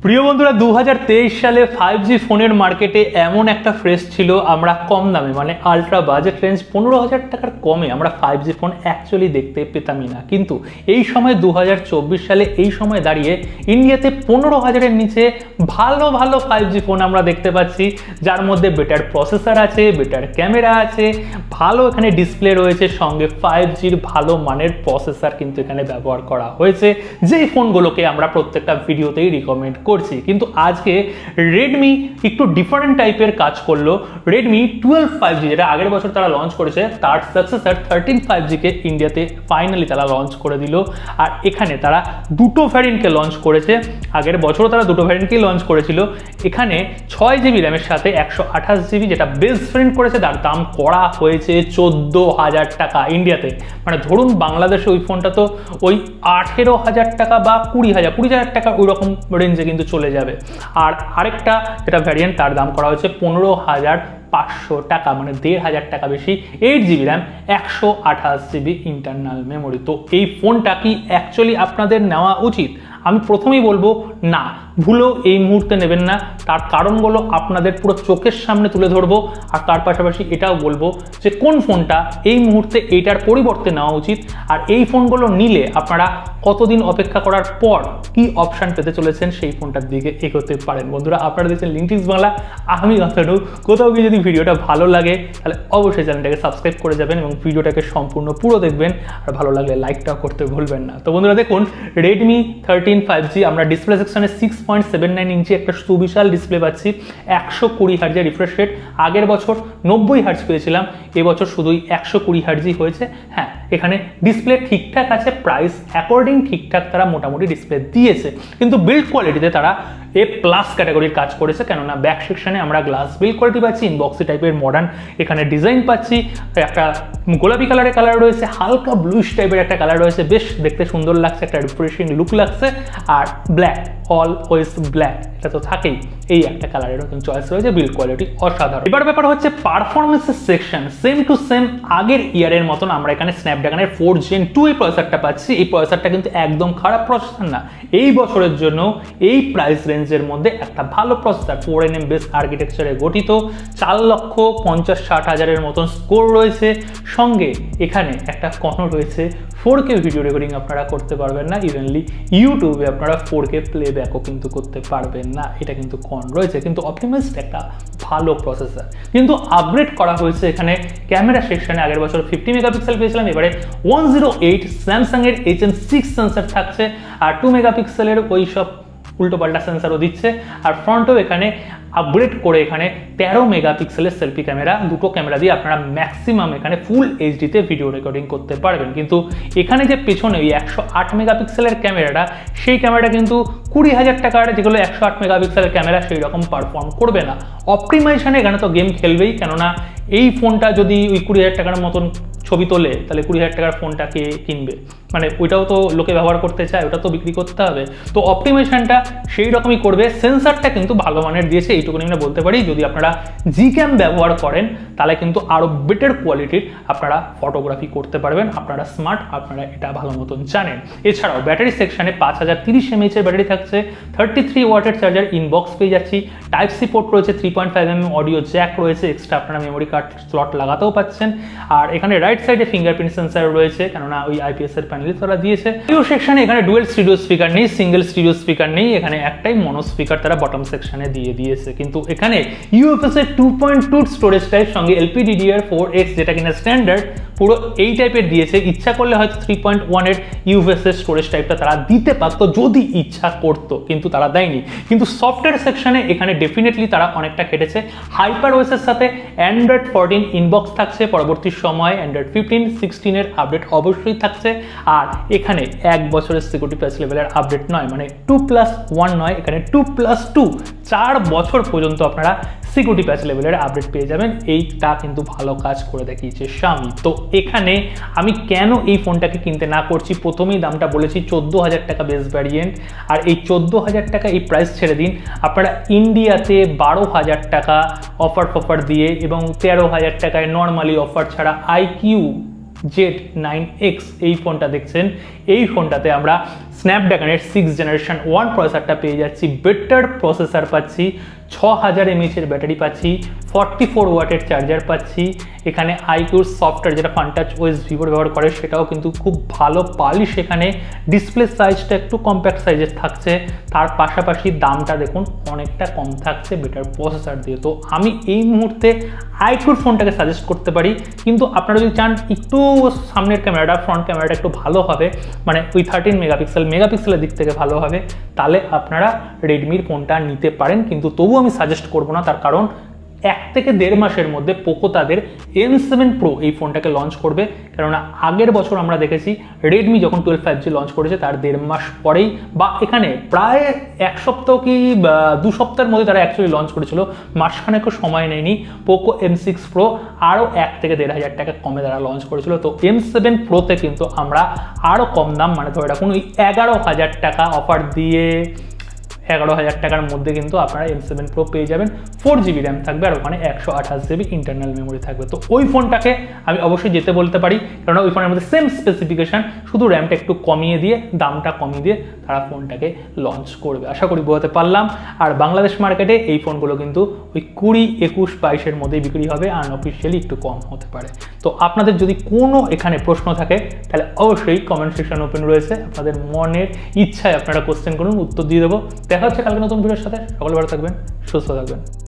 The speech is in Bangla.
প্রিয় বন্ধুরা 2023 সালে 5G ফোনের মার্কেটে এমন একটা ফ্রেশ ছিল, আমরা কম দামে মানে আলট্রা বাজেট রেঞ্জ 15,000 টাকার কমে আমরা 5G ফোন অ্যাকচুয়ালি দেখতে পেতামই না। কিন্তু এই সময় 2024 সালে এই সময় দাঁড়িয়ে ইন্ডিয়াতে 15,000-এর নিচে ভালো ভালো 5G ফোন আমরা দেখতে পাচ্ছি, যার মধ্যে বেটার প্রসেসর আছে, বেটার ক্যামেরা আছে, ভালো এখানে ডিসপ্লে রয়েছে, সঙ্গে 5Gর ভালো মানের প্রসেসর কিন্তু এখানে ব্যবহার করা হয়েছে, যেই ফোনগুলোকে আমরা প্রত্যেকটা ভিডিওতেই রিকমেন্ড করছি। কিন্তু আজকে রেডমি একটু ডিফারেন্ট টাইপের কাজ করলো। রেডমি 12 5G যেটা আগের বছর তারা লঞ্চ করেছে, তার সাকসেসর 13 5G কে ইন্ডিয়াতে ফাইনালি তারা লঞ্চ করে দিল। আর এখানে তারা দুটো ভ্যারিয়েন্টকে লঞ্চ করেছে, আগের বছরও তারা দুটো ভ্যারিয়েন্টকেই লঞ্চ করেছিল। এখানে 6GB র্যামের সাথে 128GB যেটা বেস্ট ভ্যারিয়েন্ট করেছে, তার দাম করা হয়েছে 14,000 টাকা ইন্ডিয়াতে। মানে ধরুন বাংলাদেশে ওই ফোনটা তো ওই 18,000 টাকা বা 20,000 টাকা ওই রকম রেঞ্জে কিন্তু চলে যাবে। আর আরেকটা যেটা ভ্যারিয়েন্ট, তার দাম করা হয়েছে 15,500 টাকা, মানে 1,500 টাকা বেশি, 8GB RAM, 128GB internal memory. তো এই ফোনটা কি অ্যাকচুয়ালি আপনাদের নেওয়া উচিত? আমি প্রথমেই বলবো না, ভুলেও এই মুহূর্তে নেবেন না। তার কারণগুলো আপনাদের পুরো চোখের সামনে তুলে ধরবো, আর তার পাশাপাশি এটাও বলবো যে কোন ফোনটা এই মুহূর্তে এইটার পরিবর্তে নেওয়া উচিত, আর এই ফোনগুলো নিলে আপনারা কতদিন অপেক্ষা করার পর কি অপশান পেতে চলেছেন সেই ফোনটার দিকে এগোতে পারেন। বন্ধুরা, আপনারা দেখছেন লিঙ্কটিক্স বাংলা, আমি অতনু। কোথাও গিয়ে যদি ভিডিওটা ভালো লাগে তাহলে অবশ্যই চ্যানেলটাকে সাবস্ক্রাইব করে যাবেন এবং ভিডিওটাকে সম্পূর্ণ পুরো দেখবেন, আর ভালো লাগলে লাইকটাও করতে ভুলবেন না। তো বন্ধুরা দেখুন, রেডমি 13 5G আমরা ডিসপ্লে সেকশনে 6.79 ইঞ্চি একটা সুবিশাল ডিসপ্লে পাচ্ছি, 120 হার্জের রিফ্রেশ রেট। আগের বছর 90 হার্জ পেয়েছিলাম, এবছর শুধুই 120 হার্জই হয়েছে। হ্যাঁ, এখানে ডিসপ্লে ঠিকঠাক আছে, প্রাইস অ্যাকর্ডিং ঠিকঠাক তারা মোটামুটি ডিসপ্লে দিয়েছে। কিন্তু বিল্ড কোয়ালিটিতে তারা A+ ক্যাটাগরির কাজ করেছে, কেননা ব্যাক সেকশনে আমরা গ্লাস বিল্ড কোয়ালিটি পাচ্ছি, ইনবক্সি টাইপের মডার্ন এখানে ডিজাইন পাচ্ছি, একটা গোলাপি কালারের কালার রয়েছে, হালকা ব্লুইশ টাইপের একটা কালার রয়েছে, বেশ দেখতে সুন্দর লাগছে, একটা রিফ্রেশিং লুক লাগছে। আর ব্ল্যাক, অলওয়েজ ব্ল্যাক, এটা তো থাকেই, এই একটা কালারের চয়েস রয়েছে, বিল্ড কোয়ালিটি অসাধারণ। এবার ব্যাপার হচ্ছে পারফরমেন্সের সেকশন, সেম টু সেম আগের ইয়ারের মতন আমরা এখানে স্ন্যাপড্রাগনের 4 Gen 2 এই প্রসেসরটা পাচ্ছি। এই প্রসেসরটা কিন্তু একদম খারাপ প্রসেসর না, এই বছরের জন্য এই প্রাইস রেঞ্জের মধ্যে একটা ভালো প্রসেসর, 4nm বেস আর্কিটেকচারে গঠিত, 4,50,000-60,000-এর মতন স্কোর রয়েছে। সঙ্গে এখানে একটা কর্নার রয়েছে, 4K ভিডিও রেকর্ডিং আপনারা করতে পারবেন না, ইভেনলি ইউটিউবে আপনারা 4K প্লেব্যাকও কিন্তু করতে পারবেন না, এটা কিন্তু কর্ন রয়েছে। কিন্তু অপটিমাইজড একটা ভালো প্রসেসর, কিন্তু আপগ্রেড করা হয়েছে এখানে ক্যামেরা সেকশনে। আগের বছর 50 মেগাপিক্সেল পেয়েছিলাম, এবারে 108 স্যামসাংয়ের HN6 সেন্সর থাকছে, আর 2 মেগাপিক্সেলের ওই সব উল্টোপাল্টা সেন্সারও দিচ্ছে। আর ফ্রন্টেও এখানে আপগ্রেড করে এখানে 13 মেগাপিক্সেলের সেলফি ক্যামেরা, দুটো ক্যামেরা দিয়ে আপনারা ম্যাক্সিমাম এখানে ফুল এইচডিতে ভিডিও রেকর্ডিং করতে পারবেন। কিন্তু এখানে যে পেছনে ওই 108 মেগাপিক্সেলের ক্যামেরাটা, সেই ক্যামেরাটা কিন্তু 20,000 টাকার যেগুলো 108 মেগাপিক্সেলের ক্যামেরা সেই রকম পারফর্ম করবে না। অপটিমাইজেশনে এখানে তো গেম খেলবেই, কেননা এই ফোনটা যদি ওই 20,000 টাকার মতন ছবি তোলে, তাহলে 20,000 টাকার ফোনটা কে কিনবে? মানে ওইটাও তো লোকে ব্যবহার করতে চায়, ওটা তো বিক্রি করতে হবে। তো অপটিমাইজেশনটা সেই রকমই করবে। সেন্সারটা কিন্তু ভালো মানের দিয়েছে, এইটুকু আমরা বলতে পারি। যদি আপনারা Gcam ব্যবহার করেন তাহলে কিন্তু আরও বেটার কোয়ালিটির আপনারা ফটোগ্রাফি করতে পারবেন। আপনারা স্মার্ট, আপনারা এটা ভালো মতন জানেন। এছাড়াও ব্যাটারি সেকশনে 5030 mAh এর ব্যাটারি থাকছে, 33 ওয়াটের চার্জার ইনবক্স পেয়ে যাচ্ছি, Type-C পোর্ট রয়েছে, 3.5mm অডিও জ্যাক রয়েছে, এক্সট্রা আপনারা মেমোরি কার্ড স্লট লাগাতেও পাচ্ছেন। আর এখানে রাইট সাইডে ফিঙ্গারপ্রিন্ট সেন্সার রয়েছে, কেননা ওই IPS এর প্যানেল তারা দিয়েছে। অডিও সেকশনে এখানে ডুয়েল স্টিরিও স্পিকার নেই, সিঙ্গেল স্টিরিও স্পিকার নেই, এখানে একটাই মনো স্পিকার তারা বটম সেকশনে দিয়ে দিয়েছে। কিন্তু এখানে UFS এর 2.2 স্টোরেজ টাইপ, সঙ্গে LPDDR4X যেটা কিনা স্ট্যান্ডার্ড, পুরো এই টাইপের দিয়েছে। ইচ্ছা করলে হয়তো 3.1 এর UFS এর স্টোরেজ টাইপটা তারা দিতে পারতো যদি ইচ্ছা করতো, কিন্তু তারা দেয়নি। কিন্তু সফটওয়্যার সেকশনে এখানে ডেফিনেটলি তারা অনেকটা কেটেছে। HyperOS এর সাথে Android 14 ইনবক্স থাকছে, পরবর্তী সময় Android 15, 16 এর আপডেট অবশ্যই থাকছে। আর এখানে 1 বছরের সিকিউরিটি প্যাচ লেভেলের আপডেট নয়, মানে 2+1 নয়, এখানে 2+2, 4 বছর পর্যন্ত আপনারা সিকিউরিটি প্যাচ লেভেলের আপডেট পেয়ে যাবেন। এইটা কিন্তু ভালো কাজ করে দেখিয়েছে Xiaomi। তো এখানে আমি কেন এই ফোনটাকে কিনতে না করছি, প্রথমেই দামটা বলেছি 14,000 টাকা বেস ভ্যারিয়েন্ট। আর এই 14,000 টাকা এই প্রাইস ছেড়ে দিন, আপনারা ইন্ডিয়াতে 12,000 টাকা অফার দিয়ে এবং 13,000 টাকায় নর্মালি অফার ছাড়া IQ Z9X এই ফোনটা দেখছেন। এই ফোনটাতে আমরা স্ন্যাপড্রাগনের 6th জেনারেশন 1 প্রসেসরটা পেয়ে যাচ্ছি, বেটার প্রসেসর পাচ্ছি, 6000 mAh এর ব্যাটারি পাচ্ছি, 44 ওয়াটের চার্জার পাচ্ছি। এখানে আইকিউর সফটওয়্যার যেটা ফানটাচ ওএস ভিভোর ব্যবহার করে সেটাও কিন্তু খুব ভালো পালিশ। এখানে ডিসপ্লে সাইজটা একটু কম্প্যাক্ট সাইজের থাকছে, তার পাশাপাশি দামটা দেখুন অনেকটা কম থাকছে বেটার প্রসেসর দিয়ে। তো আমি এই মুহূর্তে আইকিউর ফোনটাকে সাজেস্ট করতে পারি, কিন্তু আপনারা যদি চান একটু সামনের ক্যামেরাটা ফ্রন্ট ক্যামেরাটা একটু ভালো হবে, মানে ওই 13 মেগাপিক্সেলের দিক থেকে ভালো হবে, তাহলে আপনারা রেডমির ফোনটা নিতে পারেন। কিন্তু তবু আমি সাজেস্ট করবো না, তার কারণ 1 থেকে 1.5 মাসের মধ্যে পোকো তাদের M7 Pro এই ফোনটাকে লঞ্চ করবে। কেননা আগের বছর আমরা দেখেছি রেডমি যখন 12 5G লঞ্চ করেছে তার 1.5 মাস পরেই, বা এখানে প্রায় 1 সপ্তাহ কি 2 সপ্তাহের মধ্যে তারা অ্যাকচুয়ালি লঞ্চ করেছিল, মাসখানেকও সময় নেয়নি। পোকো M6 Pro আরও 1 থেকে 1.5 হাজার টাকা কমে তারা লঞ্চ করেছিল। তো M7 Proতে কিন্তু আমরা আরও কম দাম, মানে ধরে রাখুন ওই 11,000 টাকা অফার দিয়ে 11,000 টাকার মধ্যে কিন্তু আপনারা M7 Pro পেয়ে যাবেন। 4GB র্যাম থাকবে আর ওখানে 128GB ইন্টারনাল মেমোরি থাকবে। তো ওই ফোনটাকে আমি অবশ্যই যেতে বলতে পারি, কারণ ওই ফোনের মধ্যে সেম স্পেসিফিকেশান, শুধু র্যামটা একটু কমিয়ে দিয়ে, দামটা কমিয়ে দিয়ে তারা ফোনটাকে লঞ্চ করবে। আশা করি বোঝাতে পারলাম। আর বাংলাদেশ মার্কেটে এই ফোনগুলো কিন্তু ওই 20, 21, 22-এর মধ্যেই বিক্রি হবে, আনঅফিসিয়ালি একটু কম হতে পারে। তো আপনাদের যদি কোনো এখানে প্রশ্ন থাকে তাহলে অবশ্যই কমেন্ট সেকশন ওপেন রয়েছে, আপনাদের মনের ইচ্ছায় আপনারা কোশ্চেন করুন, উত্তর দিয়ে দেবো। দেখা হচ্ছে কালকে নতুন ভিডিওর সাথে। সকলে ভালো থাকবেন, সুস্থ থাকবেন।